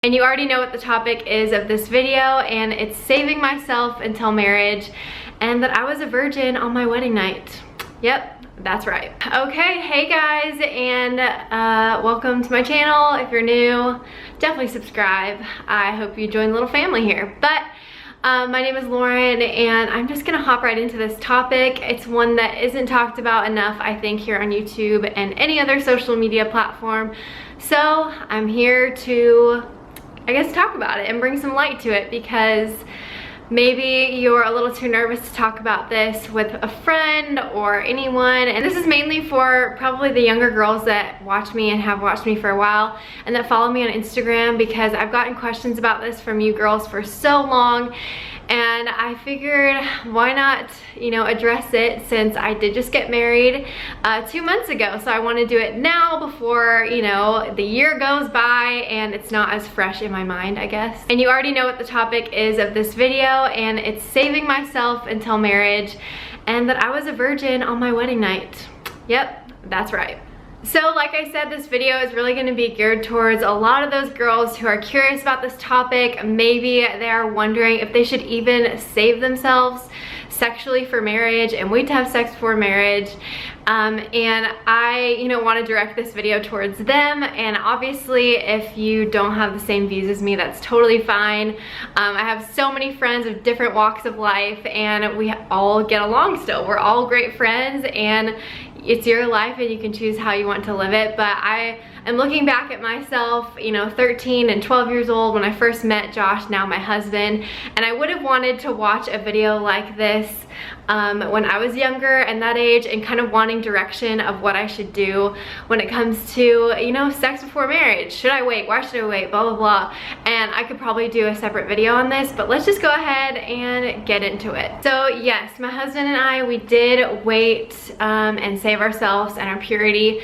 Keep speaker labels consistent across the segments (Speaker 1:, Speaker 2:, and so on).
Speaker 1: And you already know what the topic is of this video, and it's saving myself until marriage and that I was a virgin on my wedding night. Yep, that's right. Okay, hey guys, and welcome to my channel. If you're new, definitely subscribe. I hope you join the little family here. But my name is Lauren, and I'm just gonna hop right into this topic. It's one that isn't talked about enough, I think, here on YouTube and any other social media platform. So I'm here to, I guess, talk about it and bring some light to it, because maybe you're a little too nervous to talk about this with a friend or anyone. And this is mainly for probably the younger girls that watch me and have watched me for a while and that follow me on Instagram, because I've gotten questions about this from you girls for so long. And I figured, why not, you know, address it, since I did just get married 2 months ago. So I want to do it now before, you know, the year goes by and it's not as fresh in my mind, I guess. And you already know what the topic is of this video, and it's saving myself until marriage and that I was a virgin on my wedding night. Yep, that's right. So like I said, this video is really going to be geared towards a lot of those girls who are curious about this topic. Maybe they are wondering if they should even save themselves sexually for marriage and wait to have sex before marriage. And I, you know, want to direct this video towards them. And obviously, if you don't have the same views as me, that's totally fine. I have so many friends of different walks of life, and we all get along still. We're all great friends, and it's your life and you can choose how you want to live it. But I am looking back at myself, you know, 13 and 12 years old when I first met Josh, now my husband, and I would have wanted to watch a video like this when I was younger and that age, and kind of wanting direction of what I should do when it comes to, you know, sex before marriage. Should I wait? Why should I wait? Blah, blah, blah. And I could probably do a separate video on this, but let's just go ahead and get into it. So yes, my husband and I, we did wait and save ourselves and our purity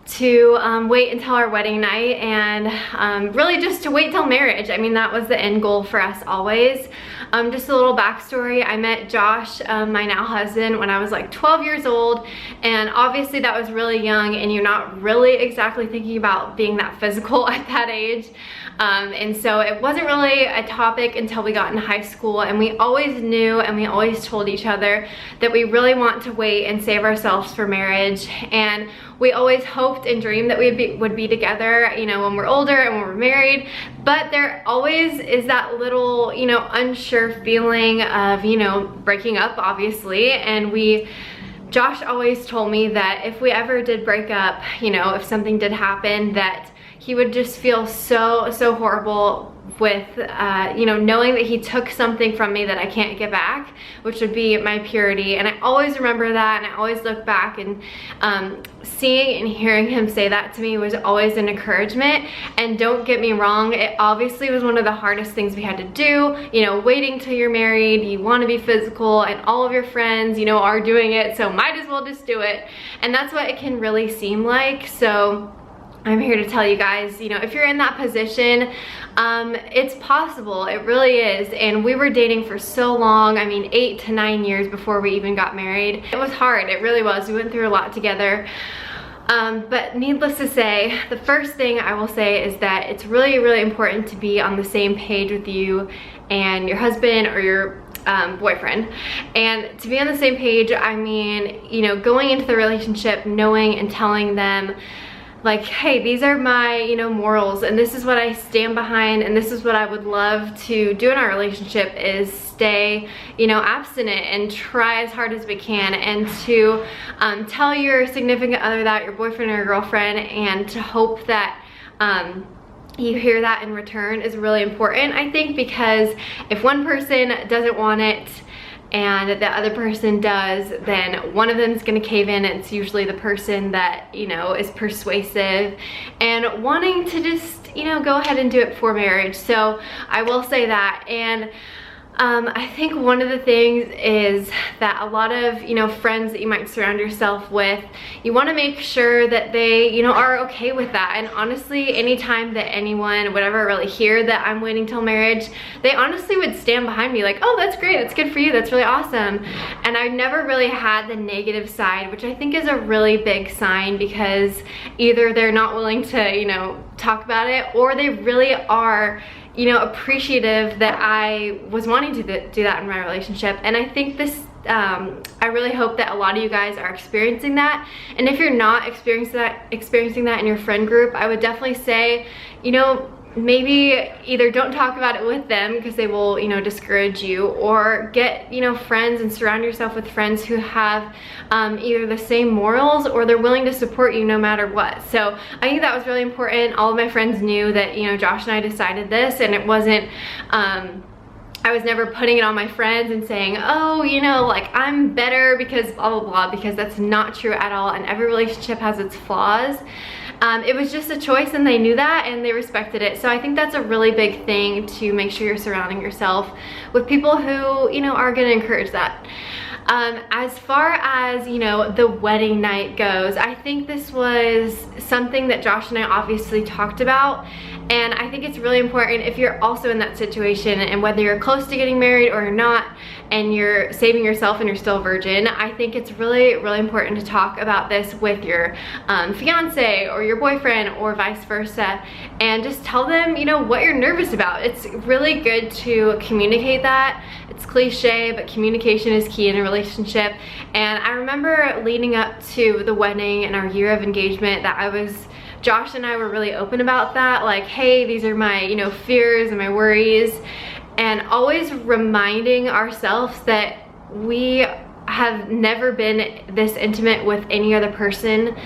Speaker 1: to wait until our wedding night, and really just to wait till marriage. I mean, that was the end goal for us always. Just a little backstory, I met Josh, my now husband, when I was like 12 years old, and obviously that was really young and you're not really exactly thinking about being that physical at that age. And so it wasn't really a topic until we got in high school, and we always knew and we always told each other that we really want to wait and save ourselves for marriage. And we always hoped and dreamed that we would be together, you know, when we're older and when we're married. But there always is that little, you know, unsure feeling of, you know, breaking up, obviously. And Josh always told me that if we ever did break up, you know, if something did happen, that he would just feel so horrible with, you know, knowing that he took something from me that I can't get back, which would be my purity. And I always remember that, and I always look back, and seeing and hearing him say that to me was always an encouragement. And don't get me wrong, it obviously was one of the hardest things we had to do. You know, waiting till you're married, you want to be physical, and all of your friends, you know, are doing it, so might as well just do it. And that's what it can really seem like. So I'm here to tell you guys, you know, if you're in that position, it's possible. It really is. And we were dating for so long. I mean, 8 to 9 years before we even got married. It was hard. It really was. We went through a lot together. But needless to say, the first thing I will say is that it's really, really important to be on the same page with you and your husband or your boyfriend. And to be on the same page, I mean, you know, going into the relationship knowing and telling them, like, hey, these are my, you know, morals, and this is what I stand behind, and this is what I would love to do in our relationship, is stay, you know, abstinent and try as hard as we can. And to tell your significant other that, your boyfriend or your girlfriend, and to hope that you hear that in return is really important, I think, because if one person doesn't want it and the other person does, then one of them is gonna cave in. It's usually the person that, you know, is persuasive and wanting to just, you know, go ahead and do it before marriage. So I will say that. And I think one of the things is that a lot of, you know, friends that you might surround yourself with, you want to make sure that they, you know, are okay with that. And honestly, anytime that anyone would ever really hear that I'm waiting till marriage, they honestly would stand behind me like, oh, that's great, that's good for you, that's really awesome. And I've never really had the negative side, which I think is a really big sign, because either they're not willing to, you know, talk about it, or they really are, you know, appreciative that I was wanting to do that in my relationship. And I think this, I really hope that a lot of you guys are experiencing that. And if you're not experiencing that in your friend group, I would definitely say, you know, maybe either don't talk about it with them because they will, you know, discourage you, or get, you know, friends and surround yourself with friends who have either the same morals or they're willing to support you no matter what. So I think that was really important. All of my friends knew that, you know, Josh and I decided this, and it wasn't, I was never putting it on my friends and saying, oh, you know, like I'm better because blah, blah, blah, because that's not true at all. And every relationship has its flaws. It was just a choice, and they knew that and they respected it. So I think that's a really big thing, to make sure you're surrounding yourself with people who, you know, are gonna encourage that. As far as, you know, the wedding night goes, I think this was something that Josh and I obviously talked about. And I think it's really important, if you're also in that situation, and whether you're close to getting married or you're not, and you're saving yourself and you're still a virgin, I think it's really, really important to talk about this with your fiance or your boyfriend, or vice versa, and just tell them, you know, what you're nervous about. It's really good to communicate that. It's cliche, but communication is key in a relationship. And I remember leading up to the wedding and our year of engagement that Josh and I were really open about that, like, hey, these are my, you know, fears and my worries, and always reminding ourselves that we have never been this intimate with any other person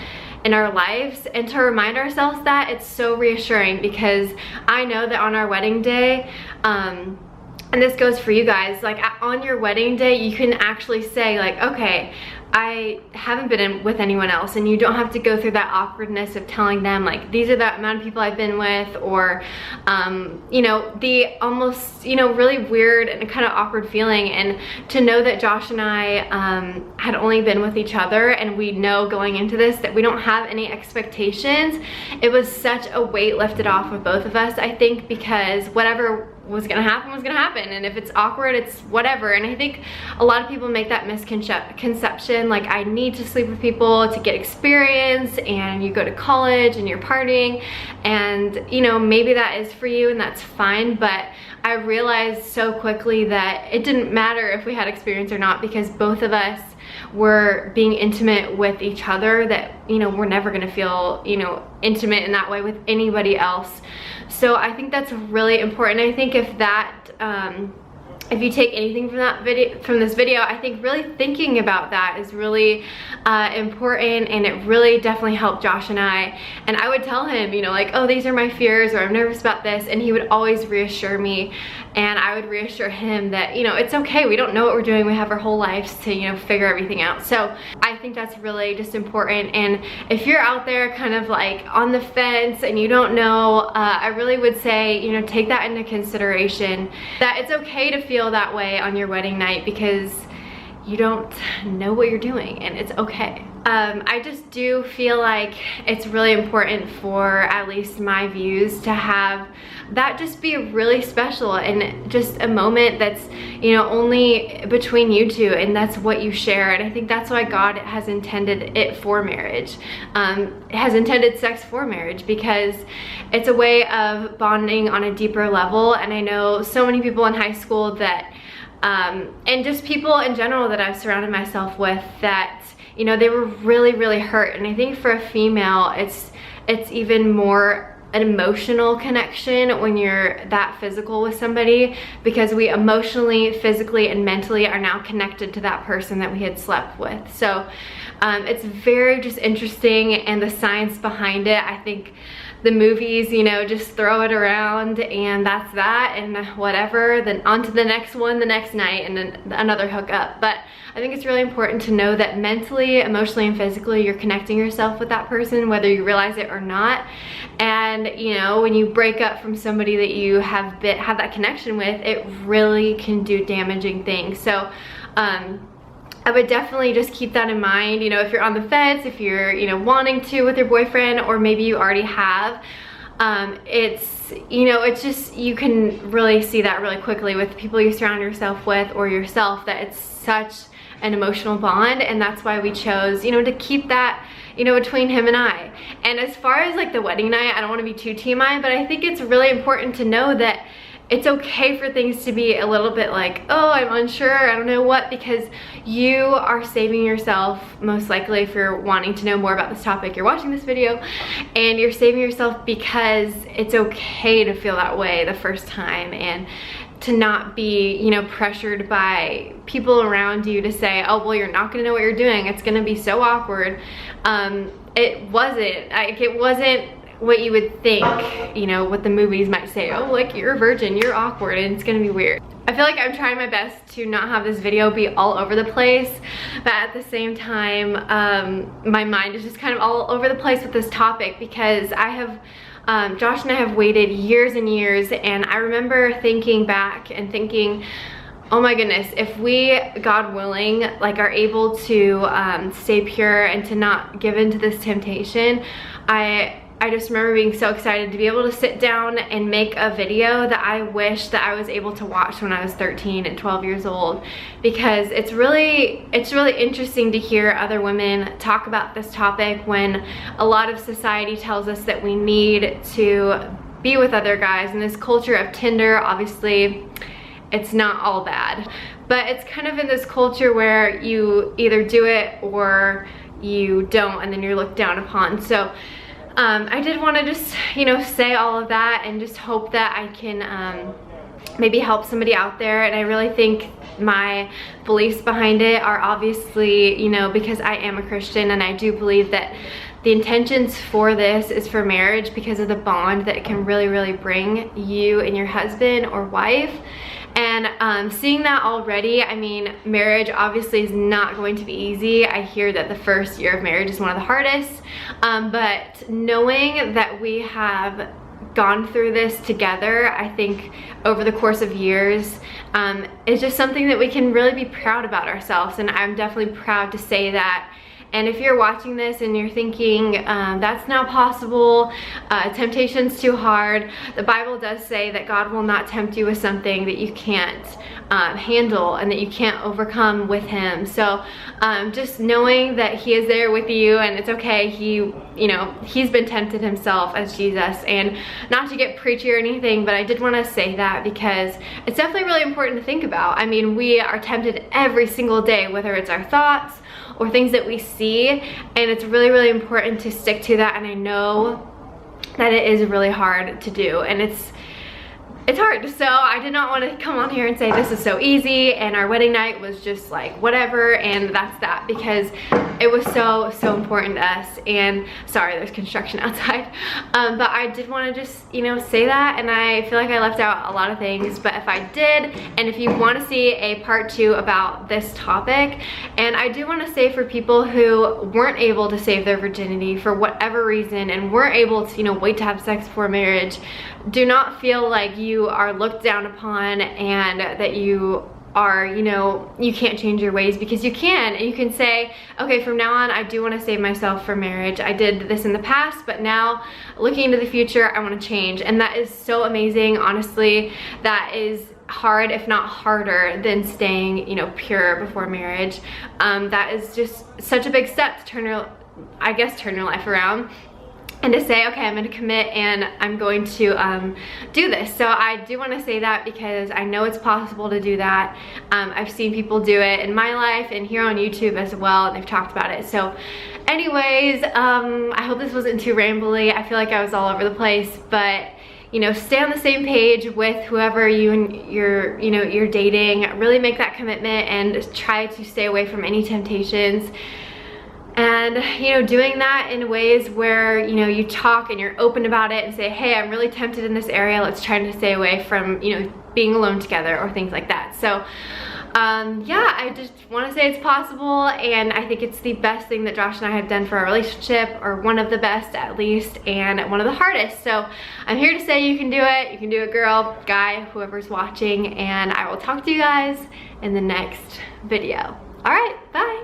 Speaker 1: in our lives, and to remind ourselves that, it's so reassuring, because I know that on our wedding day, and this goes for you guys, like on your wedding day, you can actually say like, okay, I haven't been with anyone else, and you don't have to go through that awkwardness of telling them like, these are the amount of people I've been with, or you know, the almost, you know, really weird and kind of awkward feeling. And to know that Josh and I had only been with each other, and we know going into this that we don't have any expectations, it was such a weight lifted off of both of us, I think, because whatever was gonna happen, and if it's awkward, it's whatever. And I think a lot of people make that misconception, like, I need to sleep with people to get experience, and you go to college and you're partying, and you know, maybe that is for you and that's fine, but I realized so quickly that it didn't matter if we had experience or not, because both of us were being intimate with each other, that, you know, we're never gonna feel, you know, intimate in that way with anybody else. So I think that's really important. I think if that, if you take anything from this video, I think really thinking about that is really important, and it really definitely helped Josh and I. And I would tell him, you know, like, oh, these are my fears, or I'm nervous about this, and he would always reassure me, and I would reassure him that, you know, it's okay, we don't know what we're doing, we have our whole lives to, you know, figure everything out. So I think that's really just important. And if you're out there kind of like on the fence and you don't know, I really would say, you know, take that into consideration, that it's okay to feel that way on your wedding night, because you don't know what you're doing, and it's okay. I just do feel like it's really important, for at least my views, to have that just be really special, and just a moment that's, you know, only between you two, and that's what you share. And I think that's why God has intended it for marriage. It has intended sex for marriage, because it's a way of bonding on a deeper level. And I know so many people in high school that and just people in general that I've surrounded myself with, that, you know, they were really, really hurt. And I think for a female, it's even more an emotional connection when you're that physical with somebody, because we emotionally, physically, and mentally are now connected to that person that we had slept with. So it's very just interesting, and the science behind it, I think the movies, you know, just throw it around and that's that, and whatever, then on to the next one the next night, and then another hookup. But I think it's really important to know that mentally, emotionally, and physically you're connecting yourself with that person, whether you realize it or not. And you know, when you break up from somebody that you have that connection with, it really can do damaging things. So I would definitely just keep that in mind, you know, if you're on the fence, if you're, you know, wanting to with your boyfriend, or maybe you already have. It's, you know, it's just, you can really see that really quickly with people you surround yourself with, or yourself, that it's such an emotional bond. And that's why we chose, you know, to keep that, you know, between him and I. And as far as like the wedding night, I don't want to be too TMI, but I think it's really important to know that it's okay for things to be a little bit like, oh, I'm unsure, I don't know what, because you are saving yourself, most likely if you're wanting to know more about this topic, you're watching this video, and you're saving yourself because it's okay to feel that way the first time, and to not be, you know, pressured by people around you to say, oh, well, you're not gonna know what you're doing, it's gonna be so awkward. It wasn't what you would think, you know, what the movies might say. Oh, like, you're a virgin, you're awkward, and it's gonna be weird. I feel like I'm trying my best to not have this video be all over the place, but at the same time, my mind is just kind of all over the place with this topic, because I have, Josh and I have waited years and years, and I remember thinking back and thinking, oh my goodness, if we, God willing, like are able to stay pure and to not give into this temptation, I just remember being so excited to be able to sit down and make a video that I wish that I was able to watch when I was 13 and 12 years old, because it's really interesting to hear other women talk about this topic when a lot of society tells us that we need to be with other guys. And this culture of Tinder, obviously, it's not all bad, but it's kind of in this culture where you either do it or you don't, and then you're looked down upon. So I did want to just, you know, say all of that and just hope that I can maybe help somebody out there. And I really think my beliefs behind it are obviously, you know, because I am a Christian, and I do believe that the intentions for this is for marriage because of the bond that it can really bring you and your husband or wife. And seeing that already, I mean, marriage obviously is not going to be easy. I hear that the first year of marriage is one of the hardest, but knowing that we have gone through this together, I think over the course of years, is just something that we can really be proud about ourselves. And I'm definitely proud to say that. And if you're watching this and you're thinking, that's not possible, temptation's too hard, the Bible does say that God will not tempt you with something that you can't handle and that you can't overcome with him. So just knowing that he is there with you, and it's okay, he's been tempted himself as Jesus. And not to get preachy or anything, but I did want to say that because it's definitely really important to think about. I mean, we are tempted every single day, whether it's our thoughts or things that we see, and it's really important to stick to that. And I know that it is really hard to do, and it's hard. So I did not want to come on here and say this is so easy and our wedding night was just like whatever and that's that, because it was so important to us. And sorry, there's construction outside, but I did want to just, you know, say that. And I feel like I left out a lot of things, but if I did, and if you want to see a part 2 about this topic, and I do want to say for people who weren't able to save their virginity for whatever reason and weren't able to, you know, wait to have sex before marriage, do not feel like you are looked down upon and that you are, you know, you can't change your ways, because you can. And you can say, okay, from now on, I do want to save myself for marriage. I did this in the past, but now looking into the future, I want to change. And that is so amazing. Honestly, that is hard, if not harder, than staying, you know, pure before marriage. That is just such a big step to turn your life around. And to say, okay, I'm going to commit and I'm going to do this. So I do want to say that because I know it's possible to do that. I've seen people do it in my life and here on YouTube as well, and they've talked about it. So anyways, I hope this wasn't too rambly. I feel like I was all over the place, but you know, stay on the same page with whoever you're dating. Really make that commitment and try to stay away from any temptations. And, you know, doing that in ways where, you know, you talk and you're open about it and say, hey, I'm really tempted in this area. Let's try to stay away from, you know, being alone together or things like that. So, yeah, I just want to say it's possible, and I think it's the best thing that Josh and I have done for our relationship, or one of the best at least, and one of the hardest. So I'm here to say you can do it. You can do it, girl, guy, whoever's watching, and I will talk to you guys in the next video. All right, bye.